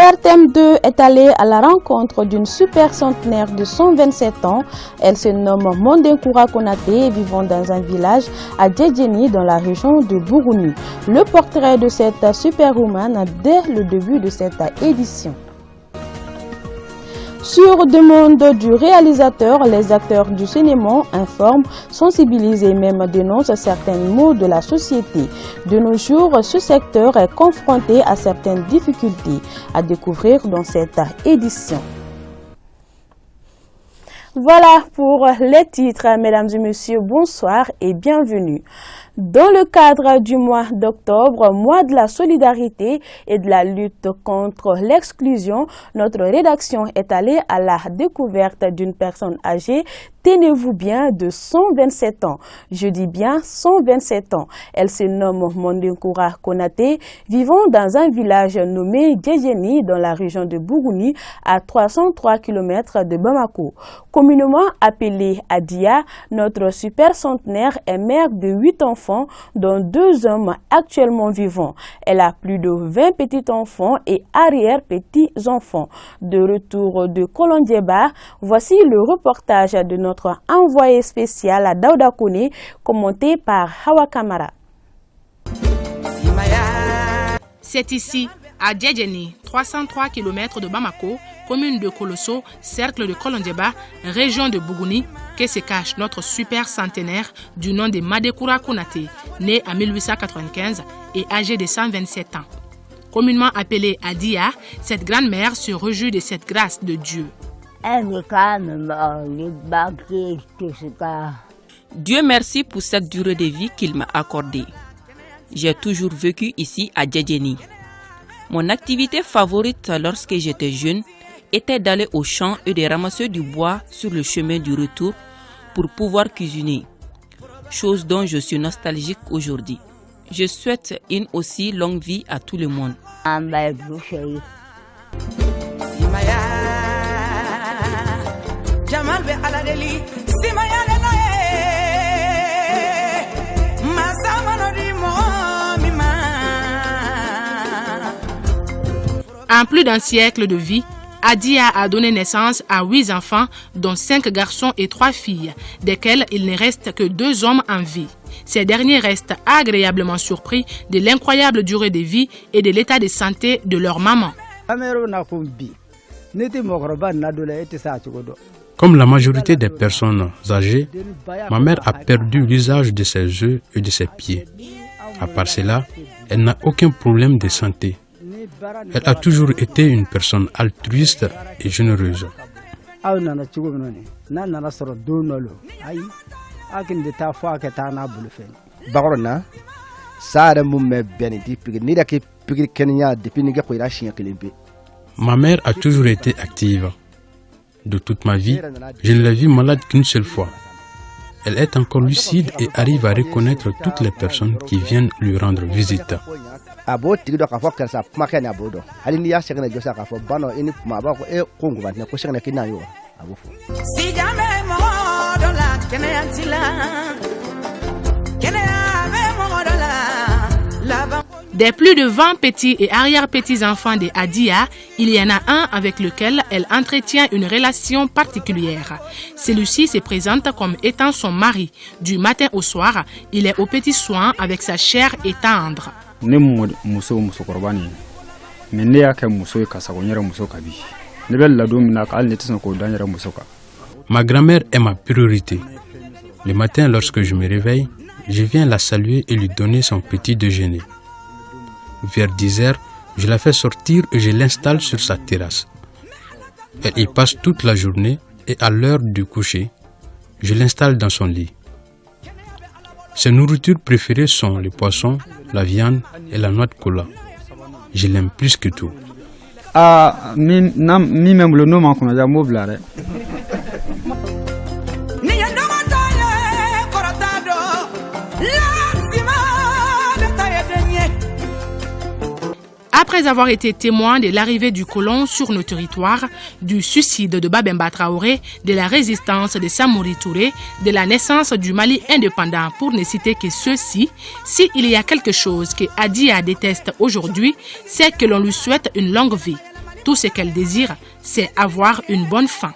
RTM2 est allée à la rencontre d'une super centenaire de 127 ans. Elle se nomme Mondenkoura Konaté, vivant dans un village à Djedjeni dans la région de Bourouni. Le portrait de cette superwoman dès le début de cette édition. Sur demande du réalisateur, les acteurs du cinéma informent, sensibilisent et même dénoncent certains maux de la société. De nos jours, ce secteur est confronté à certaines difficultés à découvrir dans cette édition. Voilà pour les titres. Mesdames et messieurs, bonsoir et bienvenue. Dans le cadre du mois d'octobre, mois de la solidarité et de la lutte contre l'exclusion, notre rédaction est allée à la découverte d'une personne âgée, tenez-vous bien, de 127 ans. Je dis bien 127 ans. Elle se nomme Mondenkoura Konaté, vivant dans un village nommé Djedjeni dans la région de Bourouni, à 303 km de Bamako. Communément appelée Adia, notre super centenaire est mère de 8 enfants, dont 2 hommes actuellement vivants. Elle a plus de 20 petits-enfants et arrière-petits-enfants. De retour de Kolondjeba, voici le reportage de notre envoyé spécial à Daouda Kone, commenté par Hawa Kamara. C'est ici, à Djedjeni, 303 km de Bamako, commune de Kolosso, cercle de Kolondjeba, région de Bourouni, que se cache notre super centenaire du nom de Mondenkoura Konaté, né en 1895 et âgé de 127 ans. Communément appelée Adia, cette grand-mère se réjouit de cette grâce de Dieu. Dieu merci pour cette durée de vie qu'il m'a accordée. J'ai toujours vécu ici à Djedjeni. Mon activité favorite lorsque j'étais jeune était d'aller au champ et de ramasser du bois sur le chemin du retour pour pouvoir cuisiner, chose dont je suis nostalgique aujourd'hui. Je souhaite une aussi longue vie à tout le monde. En plus d'un siècle de vie, Adia a donné naissance à 8 enfants, dont 5 garçons et 3 filles, desquels il ne reste que 2 hommes en vie. Ces derniers restent agréablement surpris de l'incroyable durée de vie et de l'état de santé de leur maman. Comme la majorité des personnes âgées, ma mère a perdu l'usage de ses yeux et de ses pieds. À part cela, elle n'a aucun problème de santé. Elle a toujours été une personne altruiste et généreuse. Ma mère a toujours été active. De toute ma vie, je ne l'ai vue malade qu'une seule fois. Elle est encore lucide et arrive à reconnaître toutes les personnes qui viennent lui rendre visite. Des plus de 20 petits et arrière-petits-enfants de Adia, il y en a un avec lequel elle entretient une relation particulière. Celui-ci se présente comme étant son mari. Du matin au soir, il est aux petits soins avec sa chair et tendre. Ma grand-mère est ma priorité. Le matin, lorsque je me réveille, je viens la saluer et lui donner son petit déjeuner. Vers 10 heures, je la fais sortir et je l'installe sur sa terrasse. Elle y passe toute la journée et à l'heure du coucher, je l'installe dans son lit. Ses nourritures préférées sont le poisson, la viande et la noix de cola. Je l'aime plus que tout. Après avoir été témoin de l'arrivée du colon sur nos territoires, du suicide de Babemba Traoré, de la résistance de Samori Touré, de la naissance du Mali indépendant, pour ne citer que ceux-ci, s'il y a quelque chose que Adia déteste aujourd'hui, c'est que l'on lui souhaite une longue vie. Tout ce qu'elle désire, c'est avoir une bonne faim.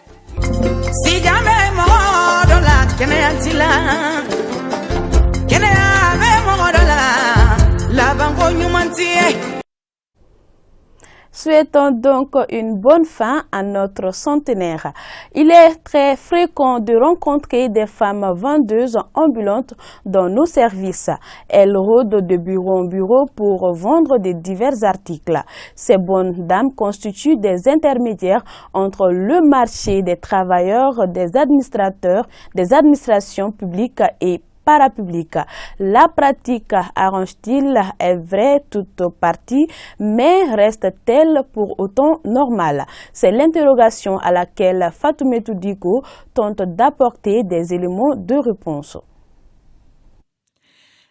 Souhaitons donc une bonne fin à notre centenaire. Il est très fréquent de rencontrer des femmes vendeuses ambulantes dans nos services. Elles rôdent de bureau en bureau pour vendre des divers articles. Ces bonnes dames constituent des intermédiaires entre le marché des travailleurs, des administrateurs, des administrations publiques et parapublic. La pratique, arrange-t-il, est vraie toute partie, mais reste-t-elle pour autant normale? C'est l'interrogation à laquelle Fatoumata Diko tente d'apporter des éléments de réponse.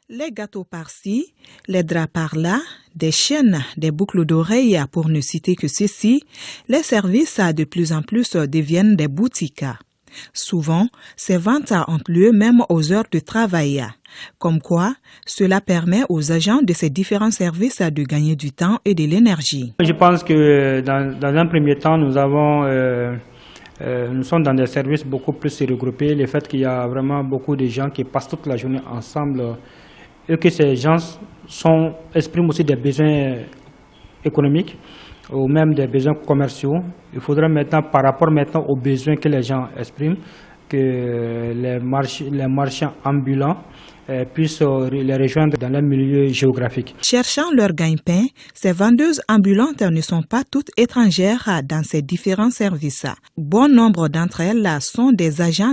Les gâteaux par-ci, les draps par-là, des chaînes, des boucles d'oreilles, pour ne citer que ceci, les services de plus en plus deviennent des boutiques. Souvent, ces ventes ont lieu même aux heures de travail. Comme quoi, cela permet aux agents de ces différents services de gagner du temps et de l'énergie. Je pense que dans un premier temps, nous sommes dans des services beaucoup plus regroupés. Le fait qu'il y a vraiment beaucoup de gens qui passent toute la journée ensemble et que ces gens expriment aussi des besoins économiques ou même des besoins commerciaux. Il faudrait maintenant, par rapport maintenant aux besoins que les gens expriment, que les marchands ambulants puissent les rejoindre dans leur milieu géographique. Cherchant leur gagne-pain, ces vendeuses ambulantes ne sont pas toutes étrangères dans ces différents services. Bon nombre d'entre elles sont des agents.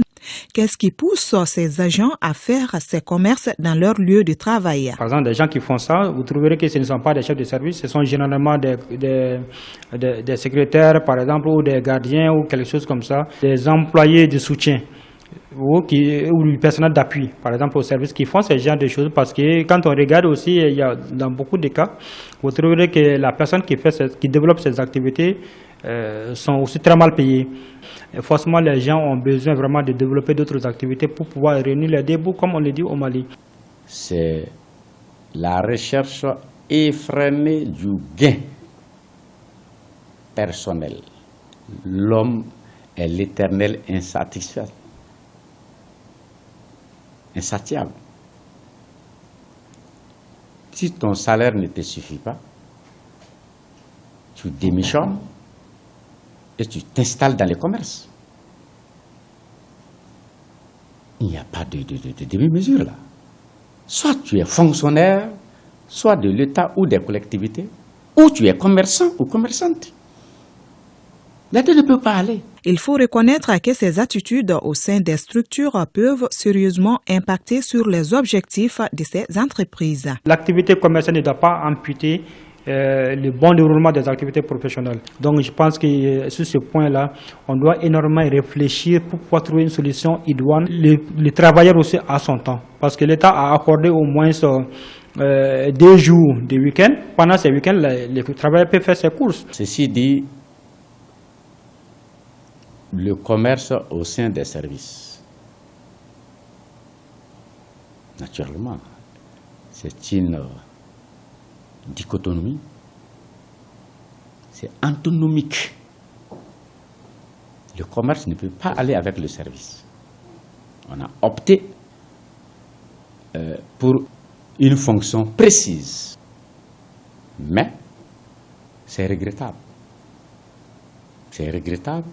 Qu'est-ce qui pousse ces agents à faire ces commerces dans leur lieu de travail? Par exemple, des gens qui font ça, vous trouverez que ce ne sont pas des chefs de service, ce sont généralement des secrétaires, par exemple, ou des gardiens, ou quelque chose comme ça, des employés de soutien, ou du personnel d'appui, par exemple, au service qui font ce genre de choses, parce que quand on regarde aussi, il y a, dans beaucoup de cas, vous trouverez que la personne qui développe ces activités sont aussi très mal payés. Et forcément, les gens ont besoin vraiment de développer d'autres activités pour pouvoir réunir les débouts, comme on le dit au Mali. C'est la recherche effrénée du gain personnel. L'homme est l'éternel insatiable. Si ton salaire ne te suffit pas, tu démissionnes et tu t'installes dans les commerces. Il n'y a pas de demi-mesure là. Soit tu es fonctionnaire, soit de l'État ou des collectivités, ou tu es commerçant ou commerçante. Les deux ne peuvent pas aller. Il faut reconnaître que ces attitudes au sein des structures peuvent sérieusement impacter sur les objectifs de ces entreprises. L'activité commerciale ne doit pas amputer le bon déroulement des activités professionnelles. Donc je pense que sur ce point-là, on doit énormément réfléchir pour pouvoir trouver une solution idoine. Le travailleur aussi a son temps, parce que l'État a accordé au moins 2 jours de week-end. Pendant ces week-ends, les travailleurs peuvent faire ses courses. Ceci dit, le commerce au sein des services, naturellement, c'est une dichotomie, c'est antinomique. Le commerce ne peut pas aller avec le service. On a opté pour une fonction précise, mais c'est regrettable. C'est regrettable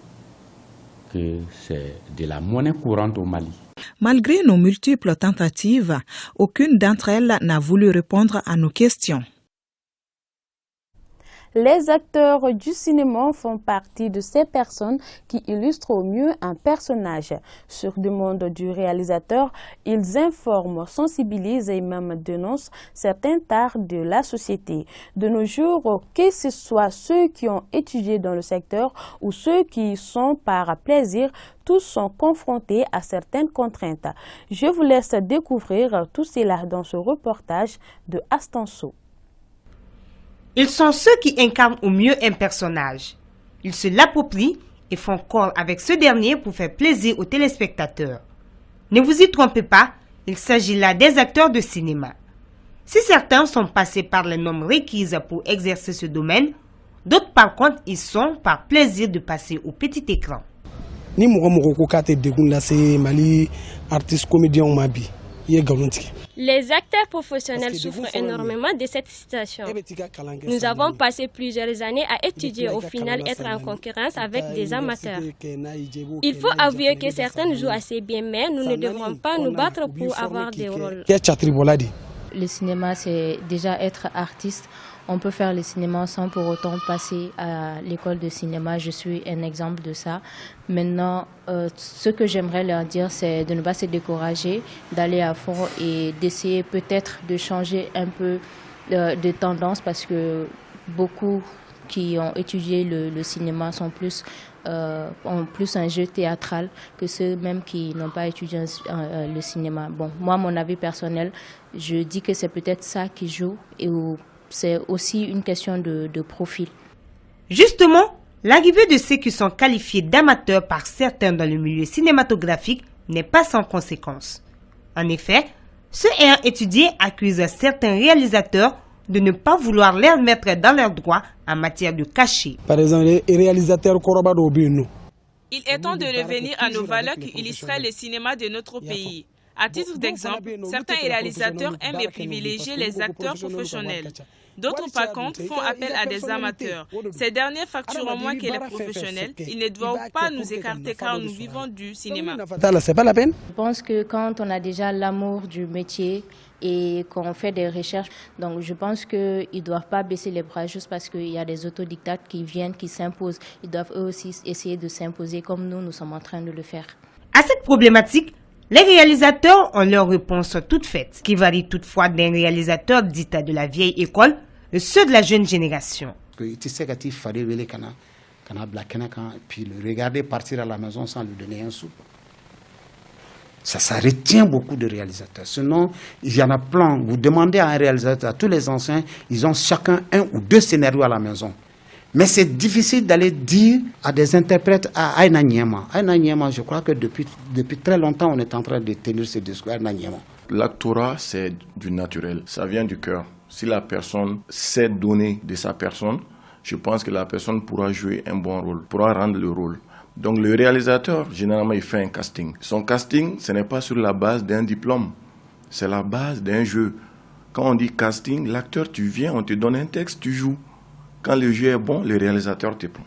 que c'est de la monnaie courante au Mali. Malgré nos multiples tentatives, aucune d'entre elles n'a voulu répondre à nos questions. Les acteurs du cinéma font partie de ces personnes qui illustrent au mieux un personnage. Sur demande du réalisateur, ils informent, sensibilisent et même dénoncent certains tares de la société. De nos jours, que ce soit ceux qui ont étudié dans le secteur ou ceux qui y sont par plaisir, tous sont confrontés à certaines contraintes. Je vous laisse découvrir tout cela dans ce reportage de Astanso. Ils sont ceux qui incarnent au mieux un personnage. Ils se l'approprient et font corps avec ce dernier pour faire plaisir aux téléspectateurs. Ne vous y trompez pas, il s'agit là des acteurs de cinéma. Si certains sont passés par les normes requises pour exercer ce domaine, D'autres, par contre, ils sont par plaisir de passer au petit écran. Ni mɔgɔ ko k'a tɛ degun lase Mali artiste comédien ma bi i ye nkalon tigɛ. Les acteurs professionnels souffrent énormément de cette situation. Nous avons passé plusieurs années à étudier, au final être en concurrence avec des amateurs. Il faut avouer que certains jouent assez bien, mais nous ne devrons pas nous battre pour avoir des rôles. Le cinéma, c'est déjà être artiste. On peut faire le cinéma sans pour autant passer à l'école de cinéma. Je suis un exemple de ça. Maintenant, ce que j'aimerais leur dire, c'est de ne pas se décourager, d'aller à fond et d'essayer peut-être de changer un peu de tendance, parce que beaucoup qui ont étudié le cinéma ont plus un jeu théâtral que ceux même qui n'ont pas étudié le cinéma. Bon, moi, mon avis personnel, je dis que c'est peut-être ça qui joue, et c'est aussi une question de profil. Justement, l'arrivée de ceux qui sont qualifiés d'amateurs par certains dans le milieu cinématographique n'est pas sans conséquence. En effet, ceux ayant étudié accusent certains réalisateurs de ne pas vouloir les mettre dans leurs droits en matière de cachet. Par exemple, les réalisateurs Korobado Bino. Il est temps de revenir à nos valeurs qui illustraient le cinéma de notre pays. À titre d'exemple, certains réalisateurs aiment privilégier les acteurs professionnels. D'autres, par contre, font appel à des amateurs. Ces derniers facturent moins que les professionnels. Ils ne doivent pas nous écarter car nous vivons du cinéma. Je pense que quand on a déjà l'amour du métier et qu'on fait des recherches, donc je pense qu'ils ne doivent pas baisser les bras juste parce qu'il y a des autodidactes qui viennent, qui s'imposent. Ils doivent eux aussi essayer de s'imposer comme nous sommes en train de le faire. À cette problématique, les réalisateurs ont leur réponse toute faite, qui varie toutefois d'un réalisateur dit de la vieille école et ceux de la jeune génération. Puis le regarder partir à la maison sans lui donner un sou. Ça retient beaucoup de réalisateurs. Sinon, il y en a plein. Vous demandez à un réalisateur, à tous les anciens, ils ont chacun un ou deux scénarios à la maison. Mais c'est difficile d'aller dire à des interprètes à Aina Niema. Aina Niema, je crois que depuis très longtemps, on est en train de tenir ce discours. Aina Niema. L'actorat, c'est du naturel. Ça vient du cœur. Si la personne sait donner de sa personne, je pense que la personne pourra jouer un bon rôle, pourra rendre le rôle. Donc le réalisateur, généralement, il fait un casting. Son casting, ce n'est pas sur la base d'un diplôme. C'est la base d'un jeu. Quand on dit casting, l'acteur, tu viens, on te donne un texte, tu joues. Quand le jeu est bon, le réalisateur te prend.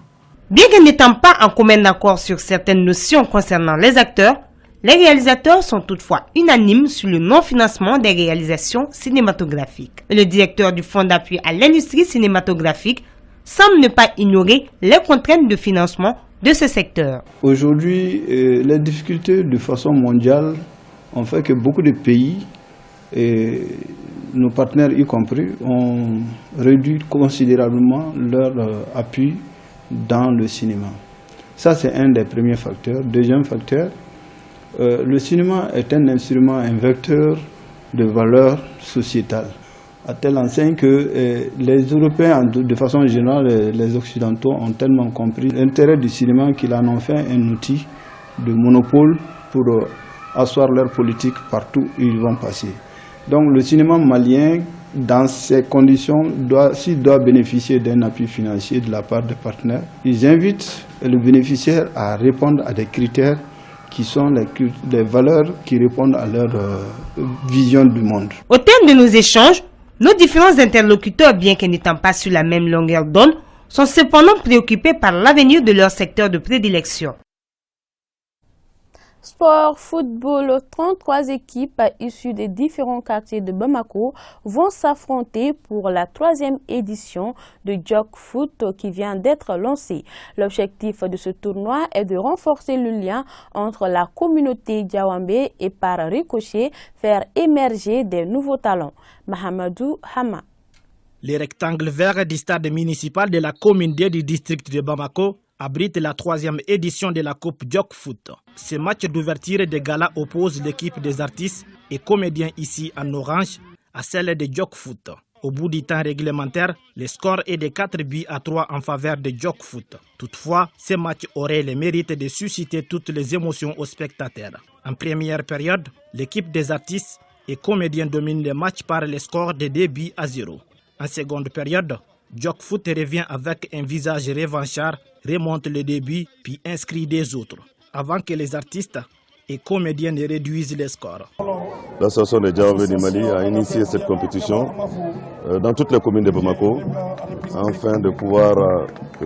Bien que n'étant pas en commun accord sur certaines notions concernant les acteurs, les réalisateurs sont toutefois unanimes sur le non-financement des réalisations cinématographiques. Le directeur du Fonds d'appui à l'industrie cinématographique semble ne pas ignorer les contraintes de financement de ce secteur. Aujourd'hui, les difficultés de façon mondiale ont fait que beaucoup de pays, et nos partenaires y compris, ont réduit considérablement leur appui dans le cinéma. Ça, c'est un des premiers facteurs. Deuxième facteur, le cinéma est un instrument, un vecteur de valeur sociétale, à telle enseigne que les Européens, de façon générale, les Occidentaux, ont tellement compris l'intérêt du cinéma qu'ils en ont fait un outil de monopole pour asseoir leur politique partout où ils vont passer. Donc le cinéma malien, dans ces conditions, s'il doit bénéficier d'un appui financier de la part des partenaires, ils invitent le bénéficiaire à répondre à des critères qui sont les valeurs qui répondent à leur vision du monde. Au terme de nos échanges, nos différents interlocuteurs, bien que n'étant pas sur la même longueur d'onde, sont cependant préoccupés par l'avenir de leur secteur de prédilection. Sport, football, 33 équipes issues des différents quartiers de Bamako vont s'affronter pour la 3e édition de Jok Foot qui vient d'être lancée. L'objectif de ce tournoi est de renforcer le lien entre la communauté Diawambé et par ricochet faire émerger des nouveaux talents. Mahamadou Hama. Les rectangles verts du stade municipal de la commune du district de Bamako abrite la 3e édition de la Coupe Jok Foot. Ce match d'ouverture de gala oppose l'équipe des artistes et comédiens ici en orange à celle de Jok Foot. Au bout du temps réglementaire, le score est de 4-3 en faveur de Jok Foot. Toutefois, ce match aurait le mérite de susciter toutes les émotions aux spectateurs. En première période, l'équipe des artistes et comédiens domine le match par le score de 2-0. En seconde période, Djok Foot revient avec un visage revanchard, remonte le début, puis inscrit des autres, avant que les artistes et comédiens ne réduisent les scores. L'association des Djawabé du Mali a initié cette compétition dans toutes les communes de Bamako, afin de pouvoir